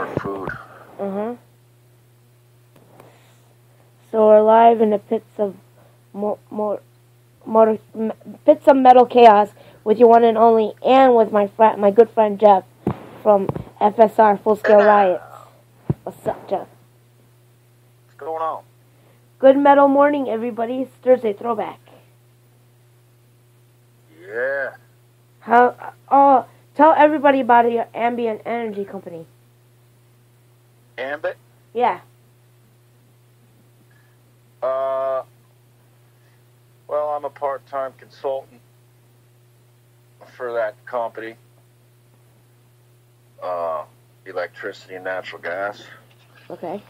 for food. Uh-huh. So we're live in the pits of pits of metal chaos with your one and only, and with my good friend Jeff from FSR Full Scale Riot. What's up, Jeff? What's going on? Good metal morning, everybody. It's Thursday Throwback. Yeah. Tell everybody about your ambient energy company. Ambit? Yeah. Well, I'm a part-time consultant for that company. Electricity and natural gas. Okay.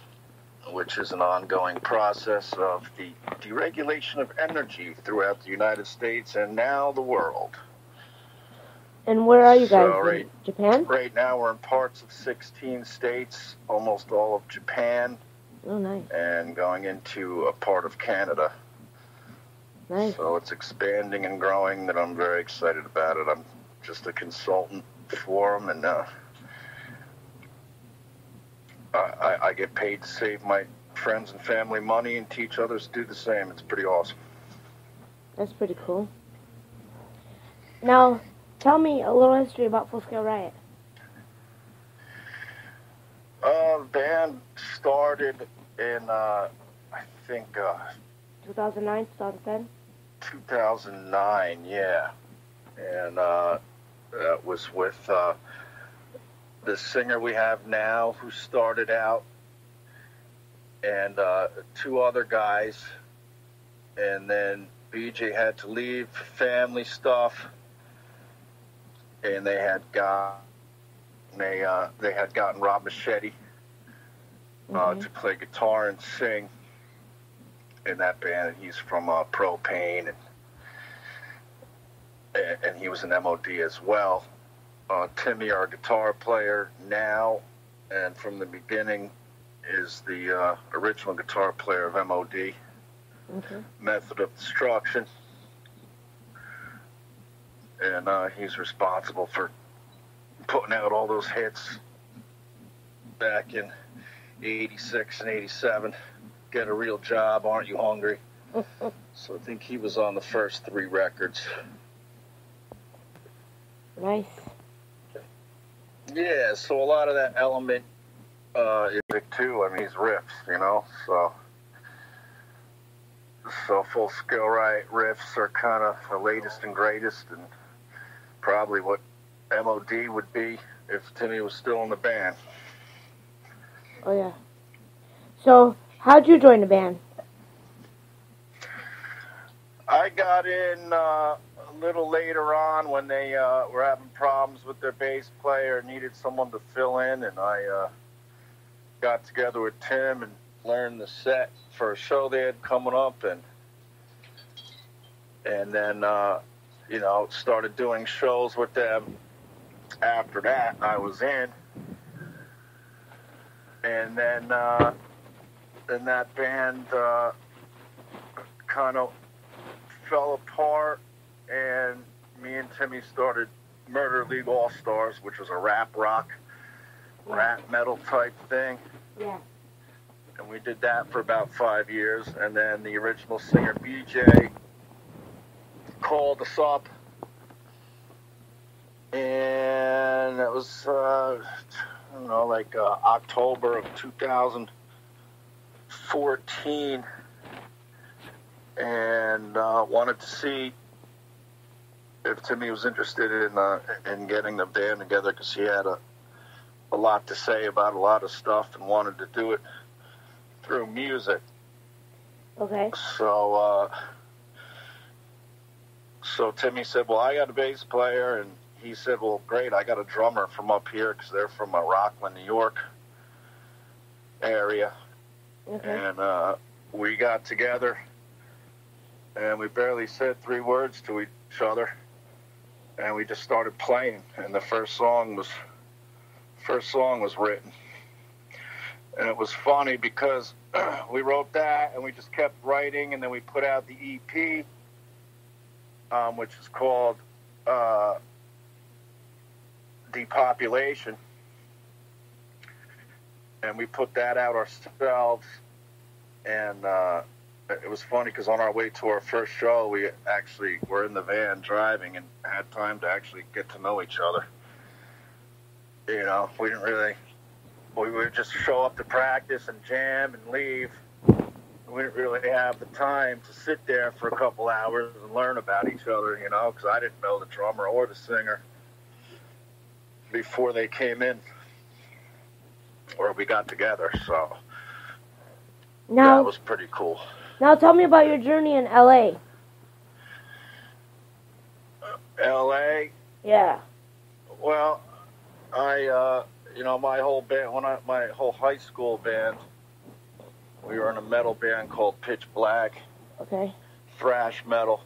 Which is an ongoing process of the deregulation of energy throughout the United States and now the world. And where are you guys? In Japan? Right now we're in parts of 16 states, almost all of Japan. Oh, nice. And going into a part of Canada. Nice. So it's expanding and growing, that I'm very excited about it. I'm just a consultant for them, and I get paid to save my friends and family money and teach others to do the same. It's pretty awesome. That's pretty cool. Now, tell me a little history about Full Scale Riot. The band started in, I think, 2009, 2010? 2009, yeah. And that was with the singer we have now, who started out, and two other guys. And then BJ had to leave for family stuff, and they had gotten Rob Machete to play guitar and sing in that band. He's from Propane, and he was an MOD as well. Timmy, our guitar player now, and from the beginning, is the original guitar player of MOD, Method of Destruction. And he's responsible for putting out all those hits back in 86 and 87. Get a Real Job, Aren't You Hungry? So I think he was on the first 3 records. Nice. Yeah, so a lot of that element is big too. I mean, he's riffs, you know, so Full Scale Riot riffs are kind of the latest and greatest, and probably what MOD would be if Timmy was still in the band. Oh, yeah. So, how'd you join the band? I got in a little later on when they were having problems with their bass player, needed someone to fill in, and I got together with Tim and learned the set for a show they had coming up, and then started doing shows with them. After that, I was in, and then that band kind of fell apart, and me and Timmy started Murder League All-Stars, which was a rap metal type thing. Yeah. And we did that for about 5 years, and then the original singer BJ called us up, and it was October of 2014, and wanted to see if Timmy was interested in getting the band together, because he had a lot to say about a lot of stuff and wanted to do it through music. Okay. So Timmy said, well, I got a bass player, and he said, well, great, I got a drummer from up here, because they're from Rockland, New York area. Okay. And we got together, and we barely said 3 words to each other, and we just started playing, and the first song was written. And it was funny because we wrote that, and we just kept writing, and then we put out the EP, which is called Depopulation. and we put that out ourselves. And it was funny because on our way to our first show, we actually were in the van driving and had time to actually get to know each other. You know, we would just show up to practice and jam and leave. We didn't really have the time to sit there for a couple hours and learn about each other, you know, because I didn't know the drummer or the singer before they came in or we got together, so now, that was pretty cool. Now tell me about your journey in L.A. L.A.? Yeah. Well, you know, my whole band, my whole high school band, we were in a metal band called Pitch Black. Okay. Thrash metal.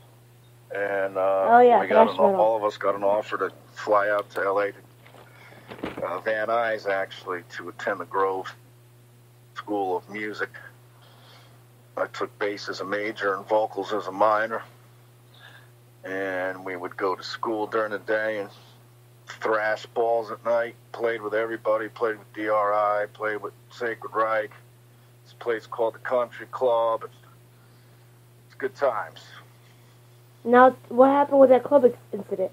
And all of us got an offer to fly out to L.A. to Van Nuys, actually, to attend the Grove School of Music. I took bass as a major and vocals as a minor. And we would go to school during the day and thrash balls at night. Played with everybody. Played with DRI. Played with Sacred Reich. This place called the Country Club. It's good times. Now, what happened with that club incident?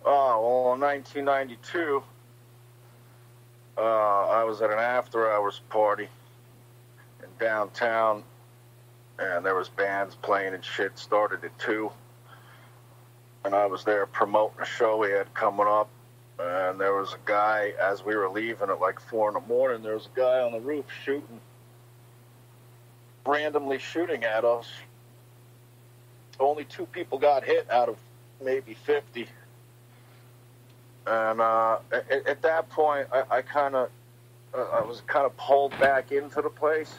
Oh, well, in 1992, I was at an after-hours party in downtown, and there was bands playing and shit. Started at 2, and I was there promoting a show we had coming up, and there was a guy, as we were leaving at like 4 in the morning, there was a guy on the roof randomly shooting at us. Only 2 people got hit out of maybe 50. And at that point, I was kind of pulled back into the place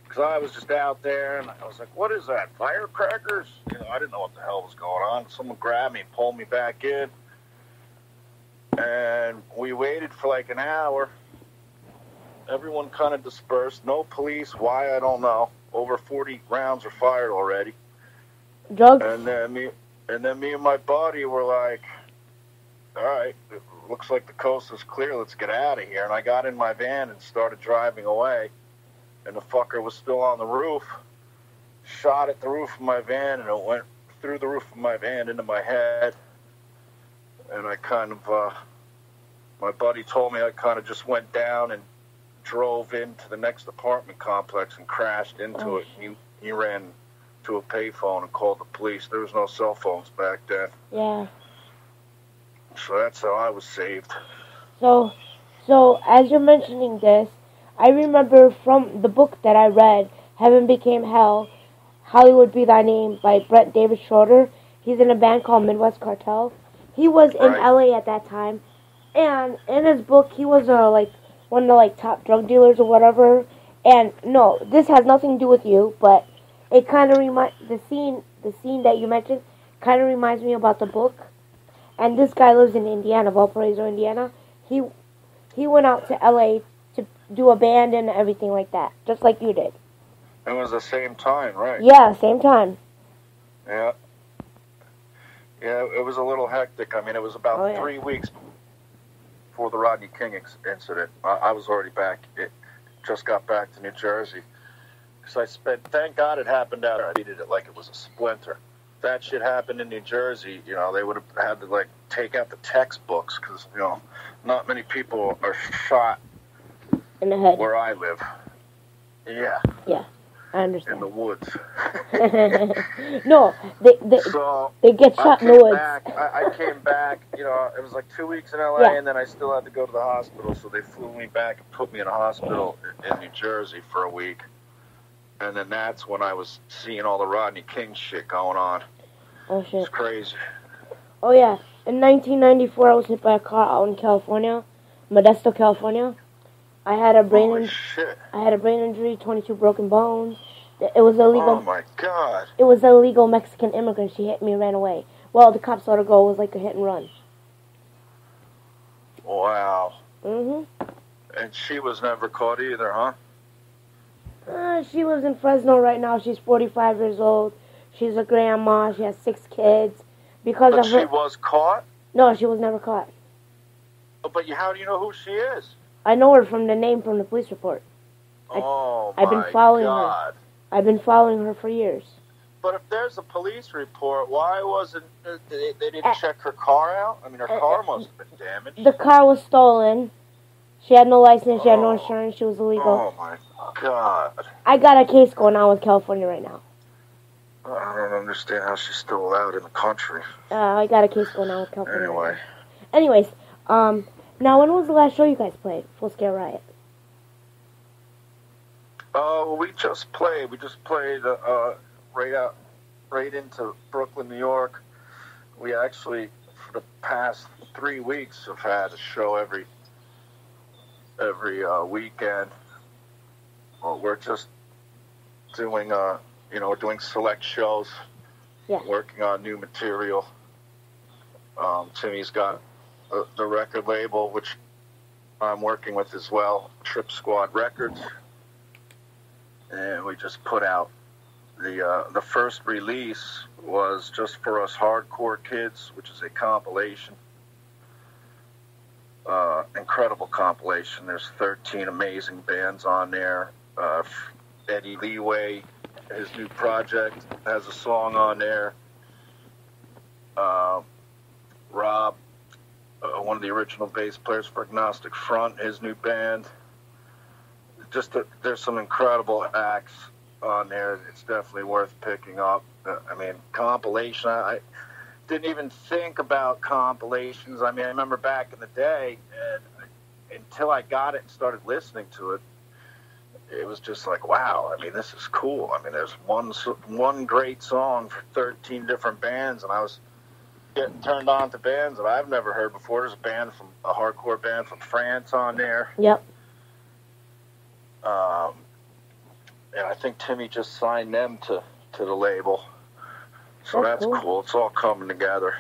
because I was just out there, and I was like, "What is that? Firecrackers?" You know, I didn't know what the hell was going on. Someone grabbed me and pulled me back in, and we waited for like an hour. Everyone kind of dispersed. No police. Why? I don't know. Over 40 rounds were fired already. Drugs. And then me and my buddy were like, all right, it looks like the coast is clear. Let's get out of here. And I got in my van and started driving away. And the fucker was still on the roof, shot at the roof of my van, and it went through the roof of my van into my head. And I kind of, my buddy told me I kind of just went down and drove into the next apartment complex and crashed into it. He ran to a payphone and called the police. There was no cell phones back then. Yeah. So that's how I was saved. So as you're mentioning this, I remember from the book that I read, Heaven Became Hell, Hollywood Be Thy Name by Brett David Schroeder. He's in a band called Midwest Cartel. He was in LA at that time, and in his book, he was like one of the like top drug dealers or whatever. And no, this has nothing to do with you, but it kind of the scene that you mentioned kind of reminds me about the book. And this guy lives in Indiana, Valparaiso, Indiana. He went out to L.A. to do a band and everything like that, just like you did. It was the same time, right? Yeah, same time. Yeah. Yeah, it was a little hectic. I mean, it was about 3 weeks before the Rodney King incident. I was already back. Just got back to New Jersey. Because thank God it happened out there. I treated it like it was a splinter. If that shit happened in New Jersey, you know, they would have had to, like, take out the textbooks because, you know, not many people are shot in the head where I live. Yeah. Yeah, I understand. In the woods. No, they get shot in the woods. I came back, you know, it was like 2 weeks in L.A., and then I still had to go to the hospital, so they flew me back and put me in a hospital in New Jersey for a week. And then that's when I was seeing all the Rodney King shit going on. Oh, shit. It's crazy. Oh, yeah. In 1994, I was hit by a car out in California, Modesto, California. I had a brain injury, 22 broken bones. It was illegal. Oh, my God. It was an illegal Mexican immigrant. She hit me and ran away. Well, the cops let her go. It was like a hit and run. Wow. Mm-hmm. And she was never caught either, huh? She lives in Fresno right now. She's 45 years old. She's a grandma. She has 6 kids. Because but she was caught? No, she was never caught. But how do you know who she is? I know her from the name from the police report. I've been following her. I've been following her for years. But if there's a police report, why wasn't they didn't check her car out? I mean, her car must have been damaged. The car was stolen. She had no license. She had no insurance. She was illegal. Oh my God! I got a case going on with California right now. I don't understand how she's still allowed in the country. I got a case going on with California. Anyway. Anyways, now when was the last show you guys played? Full Scale Riot. We just played. We just played right into Brooklyn, New York. We actually, for the past 3 weeks, have had a show every weekend. Well, we're just doing we're doing select shows. Yeah. Working on new material. Timmy's got the record label, which I'm working with as well, Trip Squad Records. And we just put out the first release was Just For Us Hardcore Kids, which is a compilation. Incredible compilation. There's 13 amazing bands on there. Eddie Leeway, his new project, has a song on there. Rob, one of the original bass players for Agnostic Front, his new band. There's some incredible acts on there. It's definitely worth picking up. I mean, compilation, I didn't even think about compilations. I mean, I remember back in the day, and until I got it and started listening to it, it was just like, wow, I mean, this is cool. I mean, there's one great song for 13 different bands, and I was getting turned on to bands that I've never heard before. There's a hardcore band from France on there. Yep. And I think Timmy just signed them to the label. So that's cool. It's all coming together.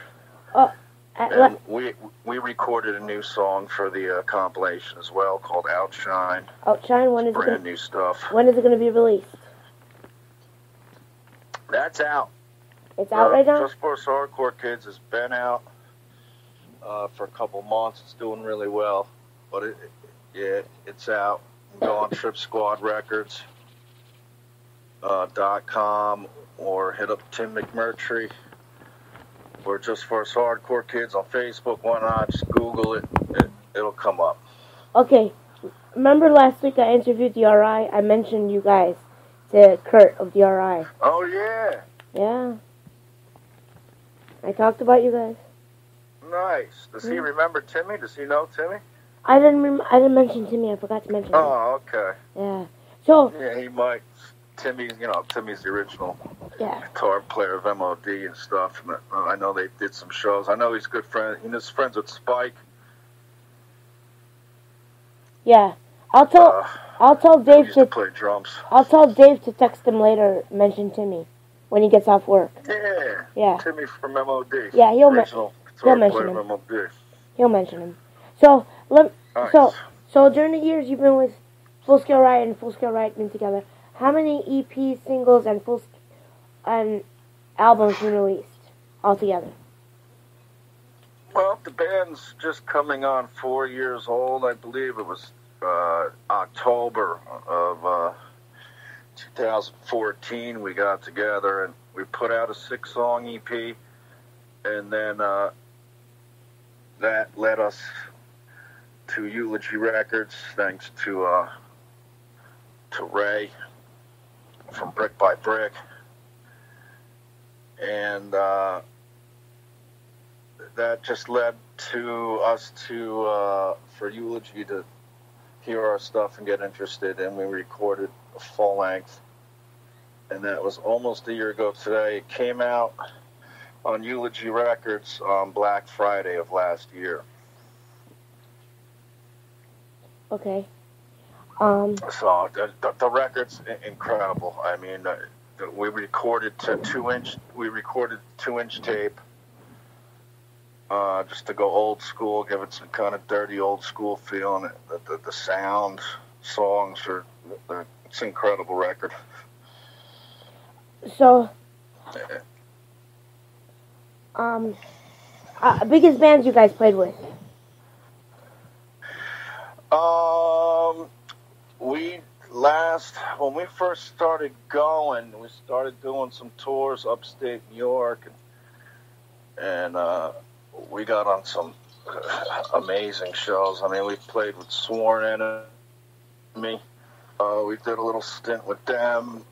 And we recorded a new song for the compilation as well called Outshine. Outshine, when is it brand new stuff. When is it going to be released? That's out. It's out right now? Just For Us Hardcore Kids has been out for a couple months. It's doing really well. But it's out. You can go on Trip Squad Records .com or hit up Tim McMurtry or Just For Us Hardcore Kids on Facebook. Why not? Just Google it. It'll come up. Okay. Remember last week I interviewed DRI? I mentioned you guys to Kurt of DRI. Oh, yeah. Yeah. I talked about you guys. Nice. Does he remember Timmy? Does he know Timmy? I didn't mention Timmy. I forgot to mention him. Oh, okay. Yeah. So. Yeah, he might. Timmy's the original guitar player of MOD and stuff. And I know they did some shows. I know he's good friend. He's friends with Spike. Yeah. I'll tell Dave to play drums. I'll tell Dave to text him later. Mention Timmy when he gets off work. Yeah. Yeah. Timmy from MOD. Yeah, he'll mention him. MOD. He'll mention him. So nice. so during the years you've been with Full Scale Riot and Full Scale Riot been together, how many EPs, singles, and albums been released altogether? Well, the band's just coming on 4 years old. I believe it was October of 2014 we got together and we put out a 6-song EP, and then that led us to Eulogy Records, thanks to Ray from Brick by Brick, and that just led to us for Eulogy to hear our stuff and get interested, and we recorded a full length, and that was almost a year ago today. It came out on Eulogy Records on Black Friday of last year. Okay. So the record's incredible. I mean, we recorded 2-inch tape, just to go old school, give it some kind of dirty old school feel, and the sound, songs it's an incredible record. So, biggest bands you guys played with? when we first started going, we started doing some tours upstate New York, and we got on some amazing shows. I mean, we played with Sworn Enemy. We did a little stint with them.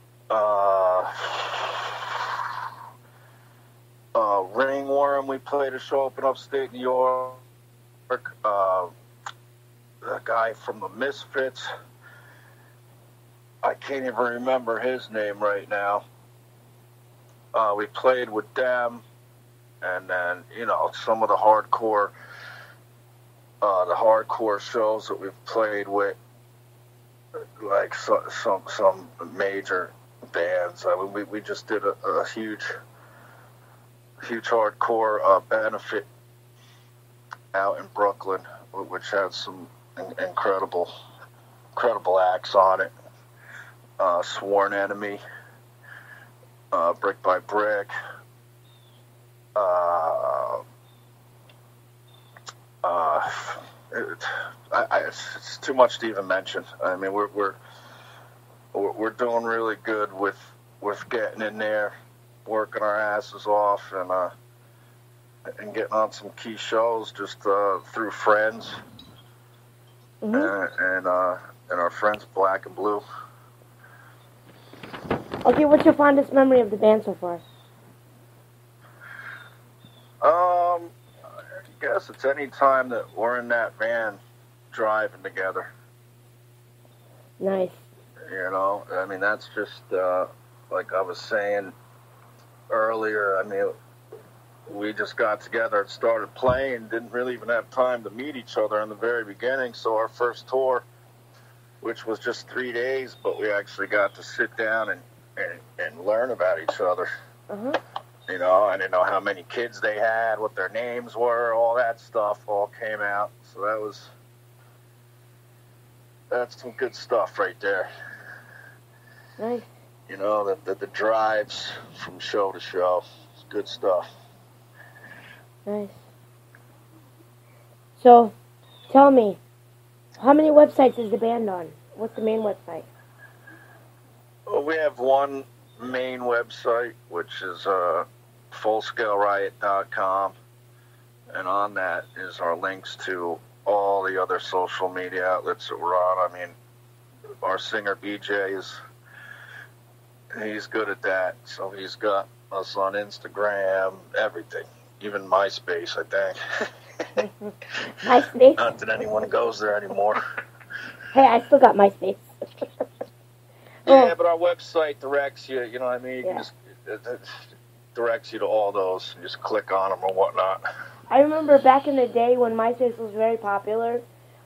Ringworm, we played a show up in upstate New York. The guy from the Misfits, I can't even remember his name right now. We played with them, and then some of the hardcore shows that we've played with, like some major bands. I mean, we just did a huge hardcore benefit out in Brooklyn, which had some incredible acts on it. Sworn Enemy, Brick by Brick, it's too much to even mention. I mean, we're doing really good with getting in there, working our asses off, and getting on some key shows just through friends. And our friends Black and Blue. Okay, what's your fondest memory of the band so far? I guess it's any time that we're in that van driving together. Nice. I mean, that's just like I was saying earlier. I mean, we just got together and started playing, didn't really even have time to meet each other in the very beginning. So our first tour, which was just 3 days, but we actually got to sit down and learn about each other. I didn't know how many kids they had, what their names were, all that stuff all came out. So that's some good stuff right there. Nice. The drives from show to show. It's good stuff. Nice. So, tell me, how many websites is the band on? What's the main website? Well, we have one main website, which is fullscaleriot.com, and on that is our links to all the other social media outlets that we're on. I mean, our singer BJ he's good at that, so he's got us on Instagram, everything, even MySpace, I think. MySpace? Not that anyone goes there anymore. Hey, I still got MySpace. Yeah, but our website directs you, you know what I mean? You Yeah. just, it directs you to all those, and just click on them or whatnot. I remember back in the day when MySpace was very popular,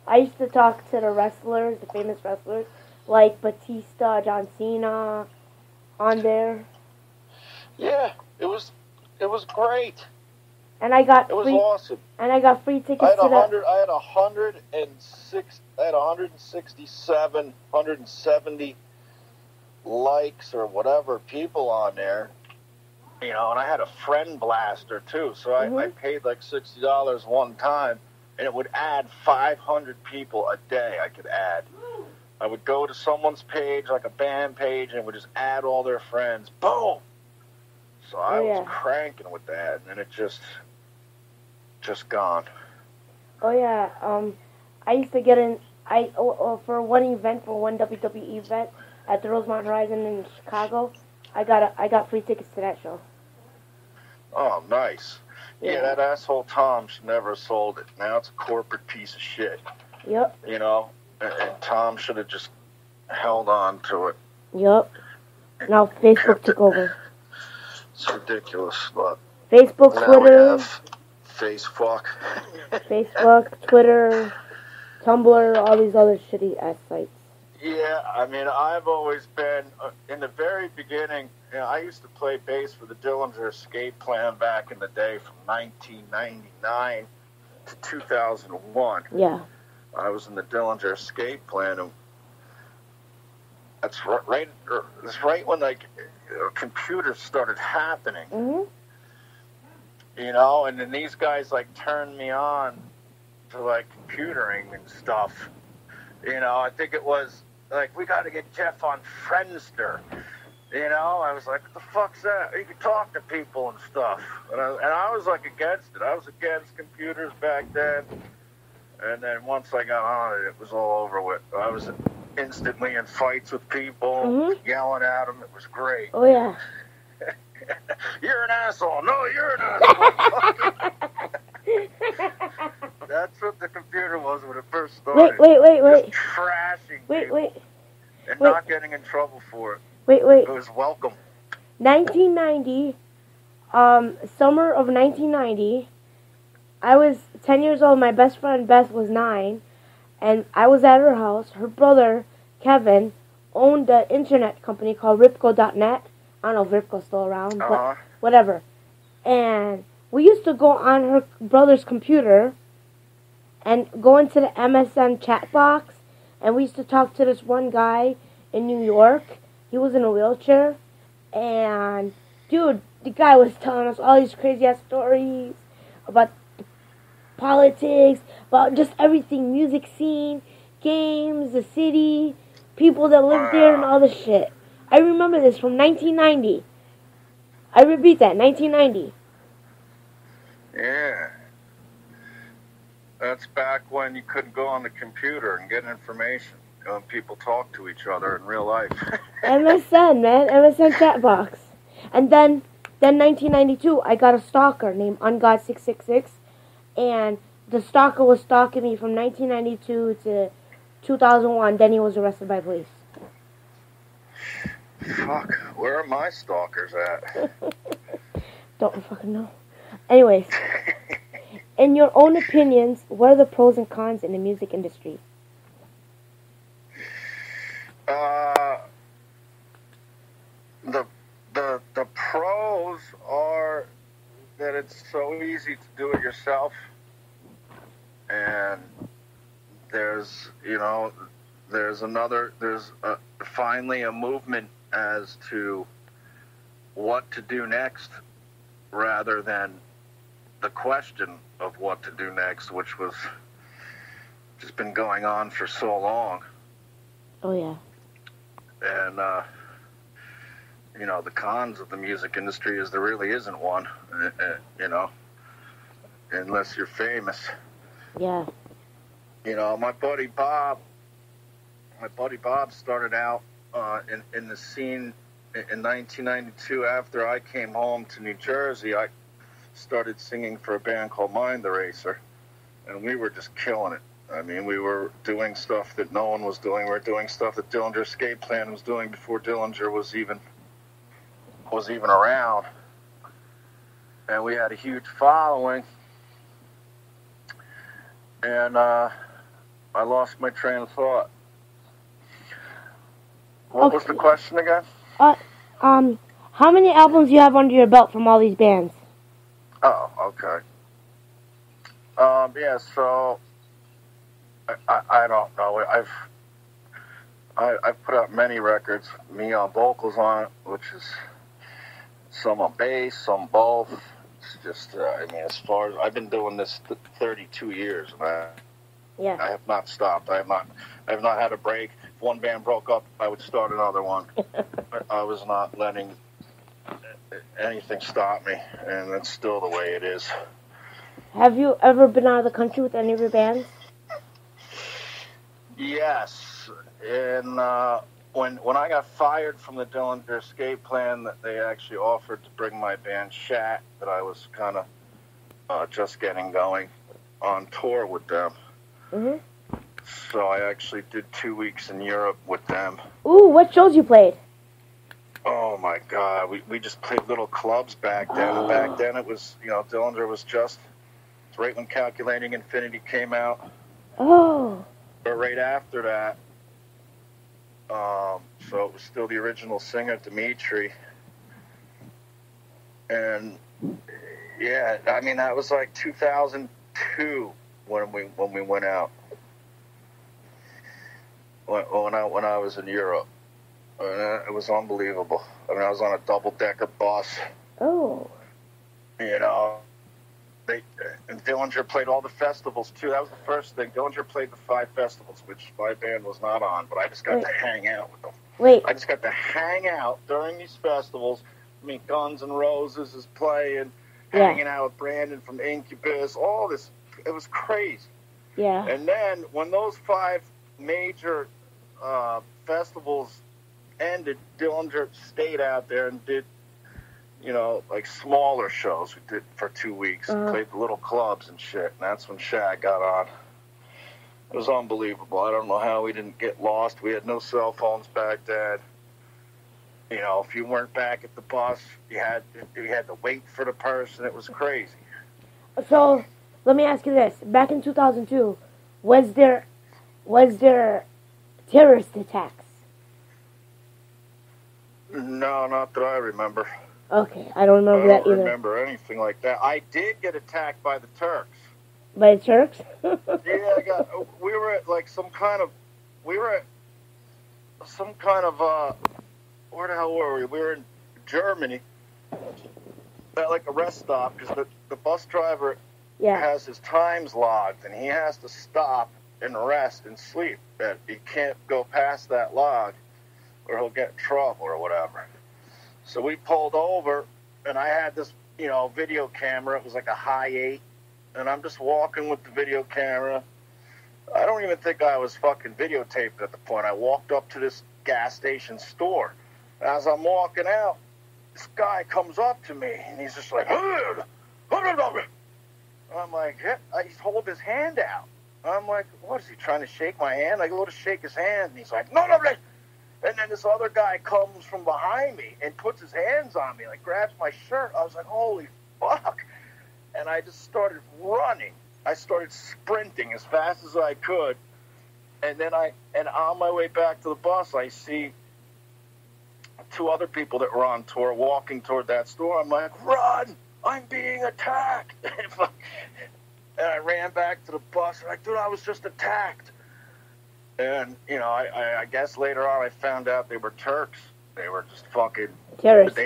I used to talk to the wrestlers, the famous wrestlers, like Batista, John Cena, on there. Yeah, it was great. And I got It was free, awesome. and I got free tickets I had to the. I had 167, 170 likes or whatever people on there. And I had a friend blaster too, so I paid like $60 one time, and it would add 500 people a day. I could add. I would go to someone's page, like a band page, and it would just add all their friends. Boom. So I was cranking with that, and then it just gone. Oh yeah, I used to get in. For one event, for one WWE event at the Rosemont Horizon in Chicago, I got free tickets to that show. Oh, nice. Yeah, that asshole Tom should never have sold it. Now it's a corporate piece of shit. Yep. And Tom should have just held on to it. Yep. Now Facebook took over. It's ridiculous, but Facebook, now Twitter. We have Facebook. Facebook, Twitter, Tumblr, all these other shitty ass sites. Yeah, I mean, I've always been, in the very beginning, I used to play bass for the Dillinger Escape Plan back in the day from 1999 to 2001. Yeah. I was in the Dillinger Escape Plan, and that's right when, like, computers started happening. Mm-hmm. And then these guys, like, turned me on to, like, computering and stuff. I think it was like, we got to get Jeff on Friendster. You know, I was like, what the fuck's that? You can talk to people and stuff. And I was like against it. I was against computers back then. And then once I got on it, it was all over with. I was instantly in fights with people, yelling at them. It was great. Oh, yeah. You're an asshole. No, you're an asshole. That's what the computer was when it first started. Wait. Just trashing people. Wait. And not getting in trouble for it. Wait. It was welcome. 1990, summer of 1990, I was 10 years old. My best friend Beth was 9, and I was at her house. Her brother, Kevin, owned an internet company called Ripco.net. I don't know if Ripco's still around, but whatever. And we used to go on her brother's computer and go into the MSN chat box, and we used to talk to this one guy in New York. He was in a wheelchair, and dude, the guy was telling us all these crazy-ass stories about politics, about just everything, music scene, games, the city, people that lived there, and all this shit. I remember this from 1990. I repeat that, 1990. Yeah. That's back when you couldn't go on the computer and get information. When people talk to each other in real life. MSN, man. MSN chat box. And then 1992, I got a stalker named Ungod666. And the stalker was stalking me from 1992 to 2001. Then he was arrested by police. Fuck. Where are my stalkers at? Don't fucking know. Anyways. In your own opinions, what are the pros and cons in the music industry? The pros are that it's so easy to do it yourself, and there's finally a movement as to what to do next, rather than the question of what to do next, which was just been going on for so long. Oh yeah. And the cons of the music industry is there really isn't one, unless you're famous. Yeah. My buddy Bob started out in the scene in 1992. After I came home to New Jersey, I started singing for a band called Mind the Racer, and we were just killing it. I mean, we were doing stuff that no one was doing. We were doing stuff that Dillinger Escape Plan was doing before Dillinger was even around. And we had a huge following. And I lost my train of thought. What was the question again? How many albums do you have under your belt from all these bands? Oh, okay. Yeah, so I don't know. I've put out many records, me on vocals on it, which is some on bass, some both. It's just, as far as I've been doing this 32 years, and I have not stopped. I have not had a break. If one band broke up, I would start another one. I was not letting anything stop me, and that's still the way it is. Have you ever been out of the country with any of your bands? Yes, and when I got fired from the Dillinger Escape Plan, that they actually offered to bring my band Shat, that I was kind of just getting going, on tour with them. Mm-hmm. So I actually did 2 weeks in Europe with them. Ooh, what shows you played? Oh my God, we just played little clubs back then. And back then it was, Dillinger was just right when Calculating Infinity came out. Oh. But right after that, so it was still the original singer, Dimitri. And yeah, that was like 2002 when we went out. When I was in Europe. It was unbelievable. I was on a double-decker bus. Oh. And Dillinger played all the festivals too. That was the first thing. Dillinger played the 5 festivals, which my band was not on, but I just got to hang out with them. I just got to hang out during these festivals. I mean, Guns N' Roses is playing, hanging out with Brandon from Incubus, all this. It was crazy. Yeah. And then when those 5 major festivals ended, Dillinger stayed out there and did, you know, like smaller shows. We did for 2 weeks, played the little clubs and shit. And that's when Shaq got on. It was unbelievable. I don't know how we didn't get lost. We had no cell phones back then. You know, if you weren't back at the bus, you had to wait for the person. It was crazy. So, let me ask you this: back in 2002, was there terrorist attacks? No, not that I remember. Okay, I don't remember that either. I don't remember anything like that. I did get attacked by the Turks. By the Turks? Yeah, we were at like some kind of, where the hell were we? We were in Germany at like a rest stop because the bus driver has his times logged and he has to stop and rest and sleep. And he can't go past that log or he'll get in trouble or whatever. So we pulled over, and I had this, you know, video camera. It was like a high 8, and I'm just walking with the video camera. I don't even think I was fucking videotaped at the point. I walked up to this gas station store. As I'm walking out, this guy comes up to me, and he's just like, I'm like, he's holding his hand out. I'm like, what, is he trying to shake my hand? I go to shake his hand, and he's like, no. And then this other guy comes from behind me and puts his hands on me, like grabs my shirt. I was like, holy fuck. And I just started running. I started sprinting as fast as I could. And on my way back to the bus, I see 2 other people that were on tour walking toward that store. I'm like, run! I'm being attacked. And I ran back to the bus. I'm like, dude, I was just attacked. And, you know, I guess later on I found out they were Turks. They were just fucking terrorists.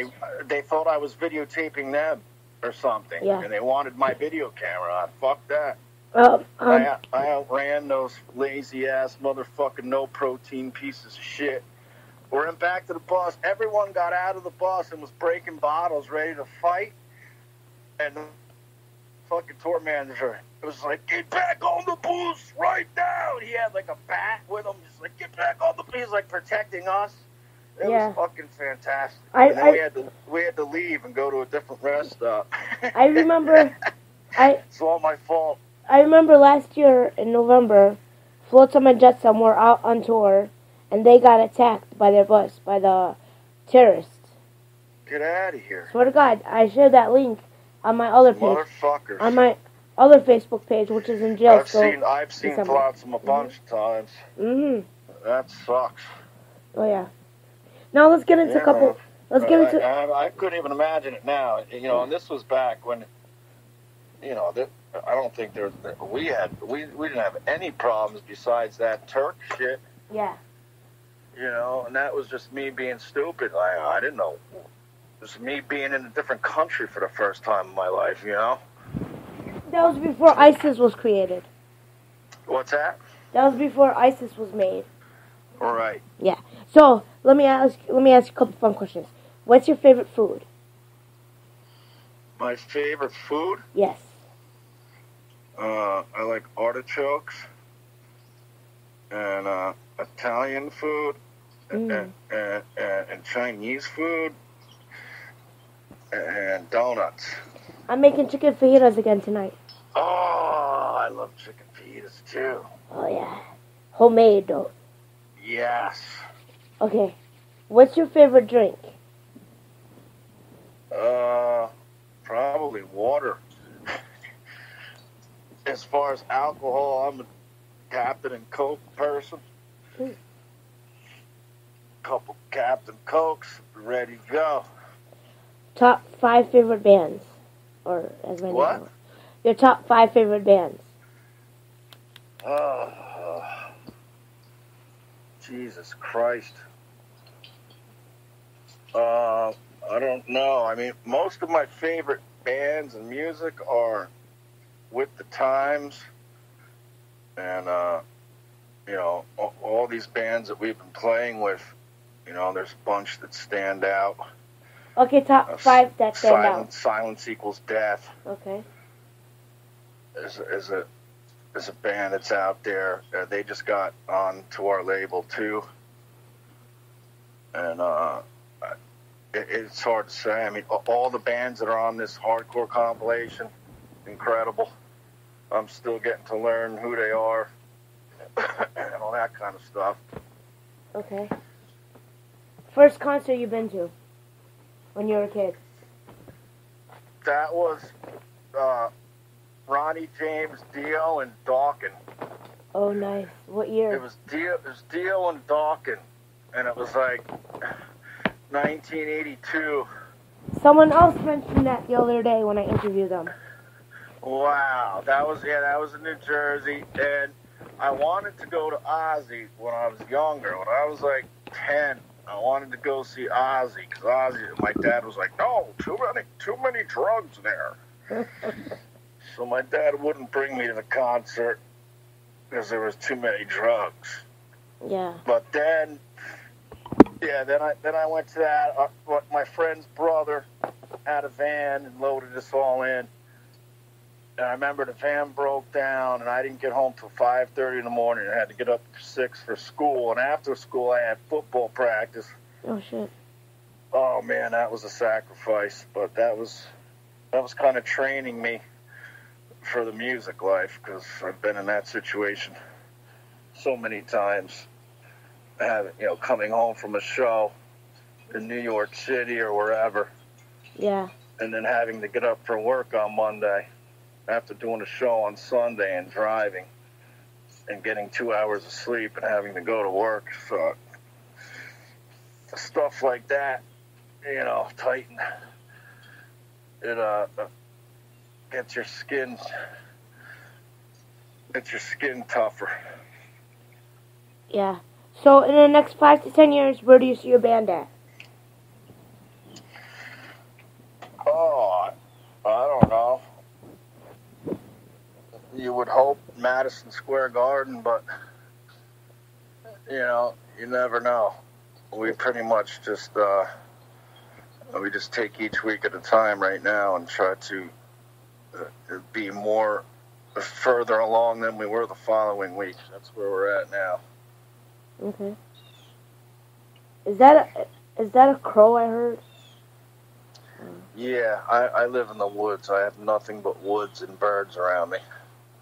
They thought I was videotaping them or something. Yeah. And they wanted my video camera on. Fuck that. I outran those lazy-ass motherfucking no-protein pieces of shit. We're in back to the bus. Everyone got out of the bus and was breaking bottles ready to fight. And the fucking tour manager, it was like, get back on the bus right now. And he had like a bat with him. He's like, get back on the bus. He's like protecting us. It was fucking fantastic. And then we had to leave and go to a different rest stop. I remember. It's all my fault. I remember last year in November, Flotsam and Jetsam were out on tour, and they got attacked by their bus, by the terrorists. Get out of here. Swear to God, I shared that link on my other page. Motherfuckers. On my other Facebook page, which is in jail. I've seen Flotsam a bunch of times. Mm-hmm. That sucks. Oh, yeah. Now let's get into a couple... I couldn't even imagine it now. You know, and this was back when, you know, I don't think we didn't have any problems besides that Turk shit. Yeah. You know, and that was just me being stupid. I didn't know. It was me being in a different country for the first time in my life, you know? That was before ISIS was created. What's that? That was before ISIS was made. Right. Yeah. So, let me ask you a couple fun questions. What's your favorite food? My favorite food? Yes. I like artichokes and Italian food and Chinese food and donuts. I'm making chicken fajitas again tonight. Oh, I love chicken fajitas too. Oh, yeah. Homemade, though. Yes. Okay. What's your favorite drink? Probably water. As far as alcohol, I'm a Captain and Coke person. Couple Captain Cokes, ready to go. Top 5 favorite bands, or as many. What? Your top 5 favorite bands. Jesus Christ. I don't know. I mean, most of my favorite bands and music are with the times, and you know, all these bands that we've been playing with, you know, there's a bunch that stand out. Okay, top 5 that stand out. Silence Equals Death. Okay. Is a band that's out there. They just got on to our label too, and it's hard to say. I mean, all the bands that are on this hardcore compilation, incredible. I'm still getting to learn who they are and all that kind of stuff. Okay. First concert you've been to when you were a kid? That was Ronnie James Dio and Dawkins. Oh, nice. What year? It was Dio and Dawkins, and it was like 1982. Someone else mentioned that the other day when I interviewed them. Wow, that was in New Jersey, and I wanted to go to Ozzy when I was younger. When I was like 10, I wanted to go see Ozzy because my dad was like, "No, too many drugs there." So my dad wouldn't bring me to the concert because there was too many drugs. Yeah. But then I went to that. My friend's brother had a van and loaded us all in. And I remember the van broke down, and I didn't get home till 5:30 in the morning. I had to get up at 6 for school, and after school I had football practice. Oh shit. Oh man, that was a sacrifice, but that was kind of training me for the music life because I've been in that situation so many times. Coming home from a show in New York City or wherever. Yeah. And then having to get up for work on Monday after doing a show on Sunday and driving and getting 2 hours of sleep and having to go to work. So stuff like that, tighten. It gets your skin tougher. Yeah. So in the next 5 to 10 years, where do you see your band at? Oh, I don't know. You would hope Madison Square Garden, but you never know. We pretty much just take each week at a time right now and try to be more further along than we were the following week. That's where we're at now. Okay. Is that a crow I heard? Yeah, I live in the woods. I have nothing but woods and birds around me.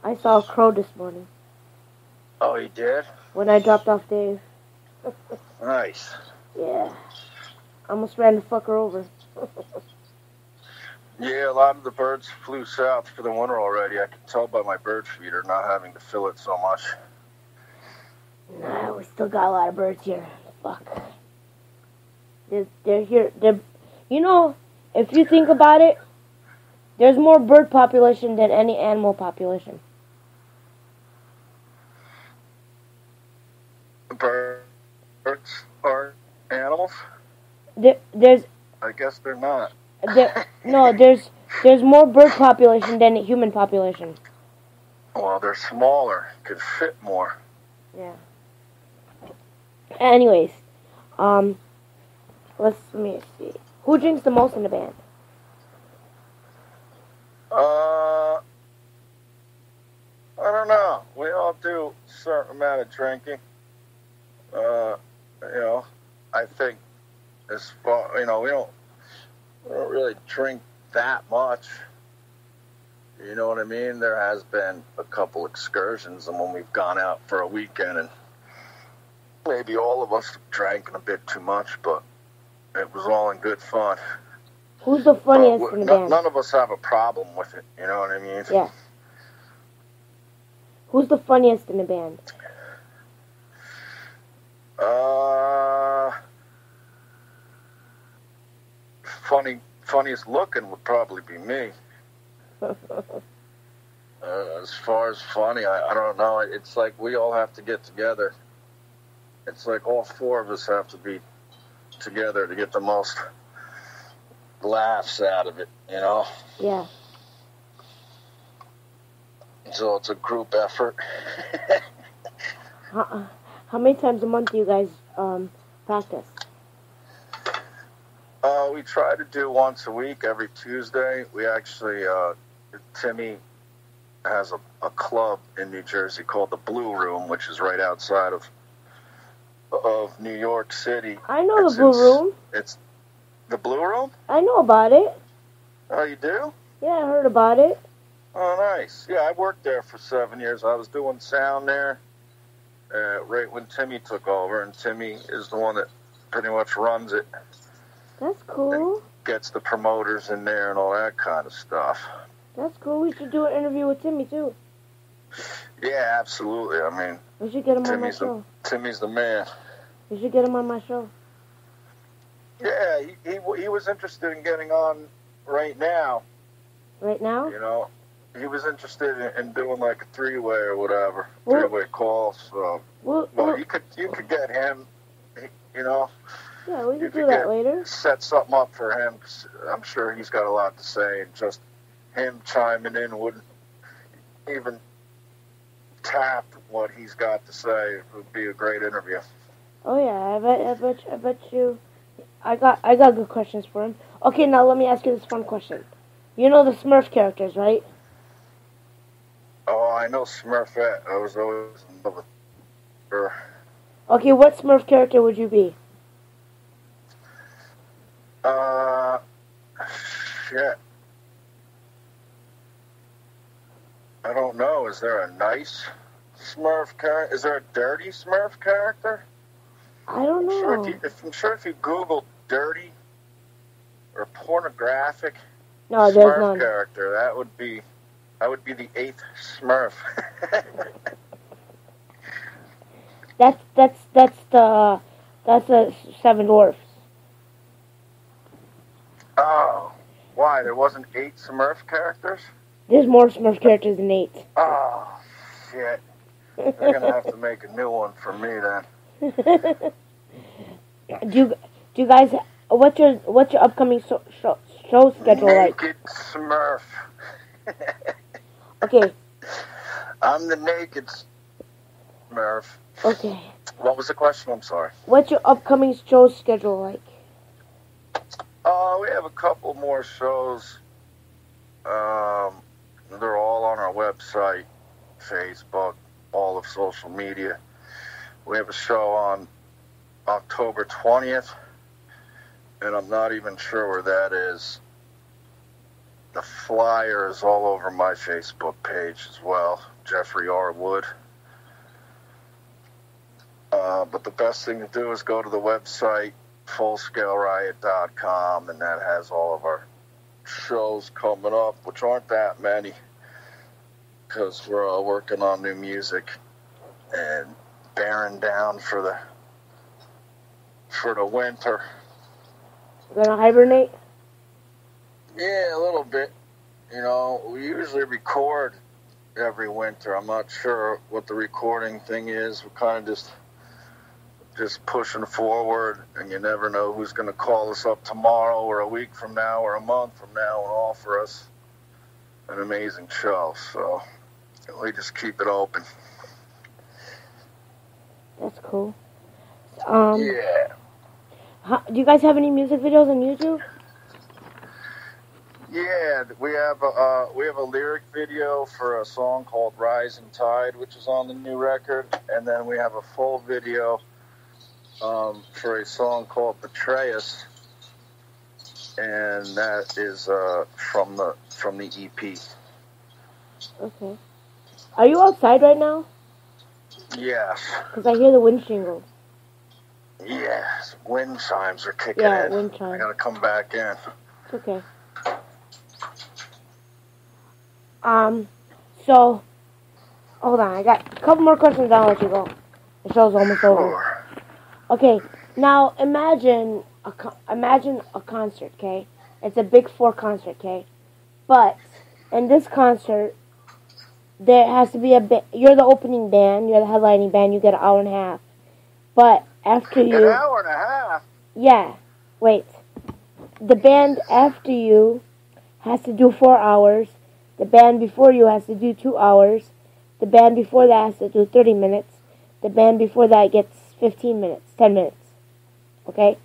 I saw a crow this morning. Oh, you did? When I dropped off Dave. Nice. Yeah. I almost ran the fucker over. Yeah, a lot of the birds flew south for the winter already. I can tell by my bird feeder not having to fill it so much. Nah, we still got a lot of birds here. Fuck. They're here. If you think about it, there's more bird population than any animal population. Birds are animals? There's. I guess they're not. There's more bird population than human population. Well, they're smaller. Could fit more. Yeah. Anyways, let me see. Who drinks the most in the band? I don't know. We all do a certain amount of drinking. I think as far, we don't really drink that much. You know what I mean? There has been a couple excursions and when we've gone out for a weekend and maybe all of us drank a bit too much, but it was all in good fun. Who's the funniest in the band? None of us have a problem with it, you know what I mean? Yeah. Who's the funniest in the band? Funniest looking would probably be me. As far as funny, I don't know. It's like we all have to get together. It's like all four of us have to be together to get the most laughs out of it, Yeah. So it's a group effort. How many times a month do you guys practice? We try to do once a week, every Tuesday. We actually, Timmy has a club in New Jersey called the Blue Room, which is right outside of New York City. I know the Blue Room. It's the Blue Room? I know about it. Oh, you do? Yeah, I heard about it. Oh, nice. Yeah, I worked there for 7 years. I was doing sound there right when Timmy took over, and Timmy is the one that pretty much runs it. That's cool. And gets the promoters in there and all that kind of stuff. That's cool. We should do an interview with Timmy, too. Yeah, absolutely. I mean, we should get him on my show. Timmy's the man. We should get him on my show. Yeah, he was interested in getting on right now. Right now? You know, he was interested in doing like a three-way or whatever, three-way call. So, well, you could get him. You know. Yeah, we could do that later. Set something up for him. I'm sure he's got a lot to say, and just him chiming in wouldn't even tap what he's got to say. It would be a great interview. Oh yeah, I bet you. I got good questions for him. Okay, now let me ask you this fun question. You know the Smurf characters, right? Oh, I know Smurfette. I was always in love with her. Okay, what Smurf character would you be? Shit. I don't know. Is there a nice Smurf character? Is there a dirty Smurf character? I don't know. I'm sure if you Google dirty or pornographic Smurf character, that would be the 8th Smurf. that's the Seven Dwarfs. Oh, why? There wasn't 8 Smurf characters? There's more Smurf characters than 8. Oh, shit. They're gonna have to make a new one for me then. Do you guys? What's your upcoming show schedule like? Naked Smurf. Okay. I'm the naked Smurf. Okay. What was the question? I'm sorry. What's your upcoming show schedule like? We have a couple more shows. They're all on our website, Facebook, all of social media. We have a show on October 20th, and I'm not even sure where that is. The flyer is all over my Facebook page as well, Jeffrey R. Wood. But the best thing to do is go to the website, FullScaleRiot.com, and that has all of our shows coming up, which aren't that many, because we're working on new music and bearing down for the winter. You gonna hibernate? Yeah, a little bit. You know, we usually record every winter. I'm not sure what the recording thing is. We're kind of just pushing forward, and you never know who's going to call us up tomorrow or a week from now or a month from now and offer us an amazing show. So we just keep it open. That's cool. Yeah. Do you guys have any music videos on YouTube? Yeah, we have a lyric video for a song called "Rising Tide," which is on the new record, and then we have a full video for a song called "Betray Us," and that is from the EP. Okay. Are you outside right now? Yes. Because I hear the wind shingles. Yes, wind chimes are kicking in. Yeah, wind chimes. I gotta come back in. It's okay. So, hold on. I got a couple more questions. I'll let you go. The show's almost over. Okay. Now imagine a concert. Okay, it's a Big Four concert. Okay, but in this concert, there has to be you're the opening band. You're the headlining band. You get an hour and a half. But after you... An hour and a half? Yeah. Wait. The band after you has to do 4 hours. The band before you has to do 2 hours. The band before that has to do 30 minutes. The band before that gets 15 minutes, 10 minutes. Okay?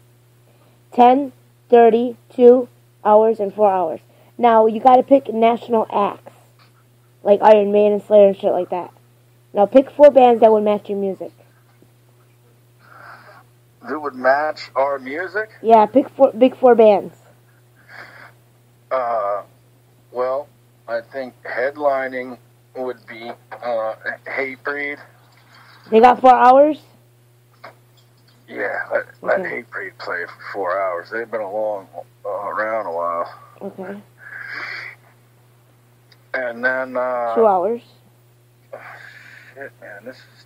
10, 30, 2 hours, and 4 hours. Now, you gotta pick national acts. Like Iron Maiden, Slayer, and shit like that. Now, pick 4 bands that would match your music. That would match our music? Yeah, pick big 4 bands. Well, I think headlining would be Hatebreed. They got 4 hours? Yeah, let Hatebreed play for 4 hours. They've been around a while. Okay. And then 2 hours. Shit, man, this is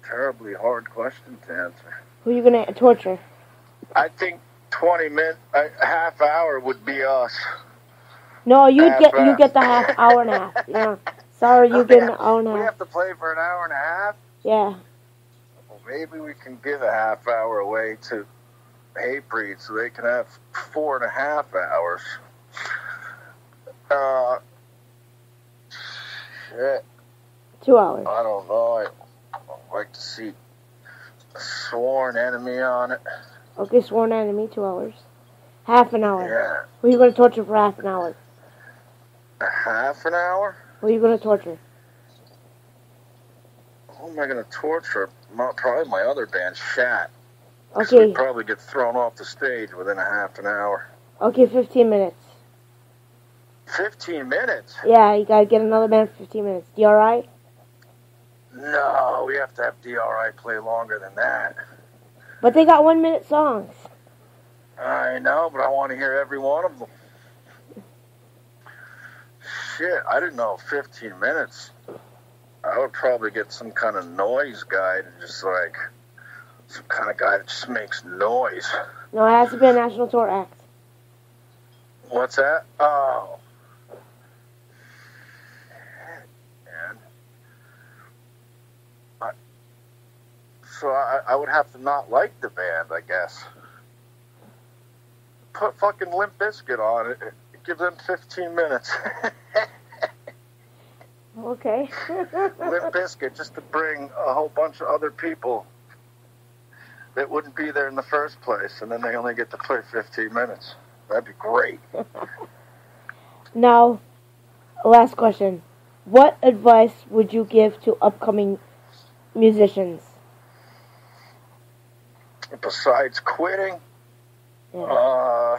terribly hard question to answer. Who are you gonna torture? I think 20 minutes, half hour would be us. No, you get the half hour and a half. Yeah. Sorry, you get an hour and a half. We have to play for an hour and a half? Yeah. Well, maybe we can give a half hour away to Hatebreed so they can have 4.5 hours. Shit. 2 hours. I don't know. I'd like to see a Sworn Enemy on it. Okay, Sworn Enemy, 2 hours. Half an hour. Yeah. Who are you going to torture for half an hour? A half an hour? Who are you going to torture? Who am I going to torture? Probably my other band, Shat. Okay. We'd probably get thrown off the stage within a half an hour. Okay, 15 minutes. 15 minutes? Yeah, you got to get another band for 15 minutes. DRI? No, we have to have DRI play longer than that. But they got 1 minute songs. I know, but I want to hear every one of them. Shit, I didn't know 15 minutes. I would probably get some kind of noise guy to just like, some kind of guy that just makes noise. No, it has to be a national tour act. What's that? Oh. Man. So I would have to not like the band, I guess. Put fucking Limp Bizkit on it. Give them 15 minutes. Okay. Limp Bizkit, just to bring a whole bunch of other people that wouldn't be there in the first place, and then they only get to play 15 minutes. That'd be great. Now, last question. What advice would you give to upcoming musicians? Besides quitting, Yeah.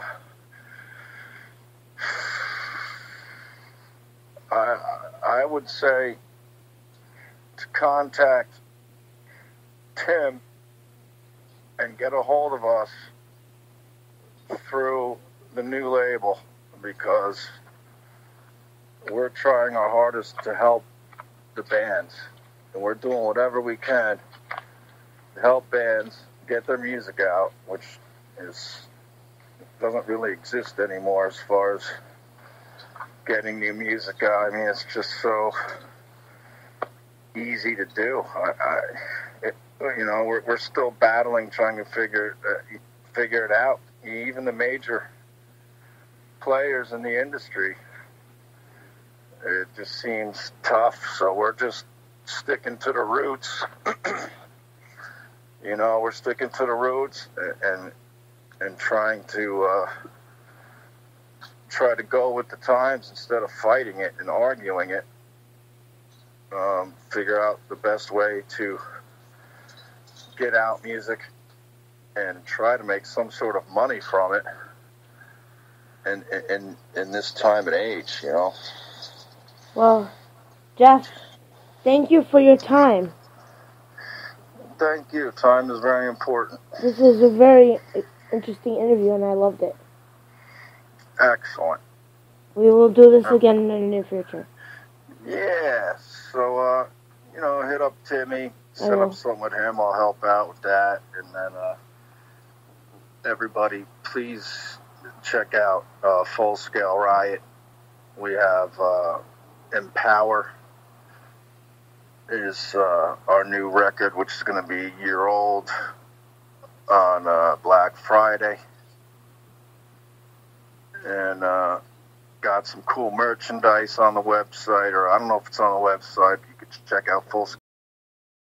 I would say to contact Tim and get a hold of us through the new label, because we're trying our hardest to help the bands, and we're doing whatever we can to help bands get their music out, which doesn't really exist anymore as far as getting new music out. I mean, it's just so easy to do. We're still battling, trying to figure it out. Even the major players in the industry, it just seems tough. So we're just sticking to the roots. We're sticking to the roots and trying to go with the times instead of fighting it and arguing it. Figure out the best way to get out music and try to make some sort of money from it. And in this time and age, Well, Jeff, thank you for your time. Thank you. Time is very important. This is a very interesting interview, and I loved it. Excellent. We will do this again in the near future. Yeah. So, hit up Timmy, set up something with him. I'll help out with that. And then everybody, please check out Full Scale Riot. We have Empower is our new record, which is going to be a year old on Black Friday. And got some cool merchandise on the website, or I don't know if it's on the website. You could check out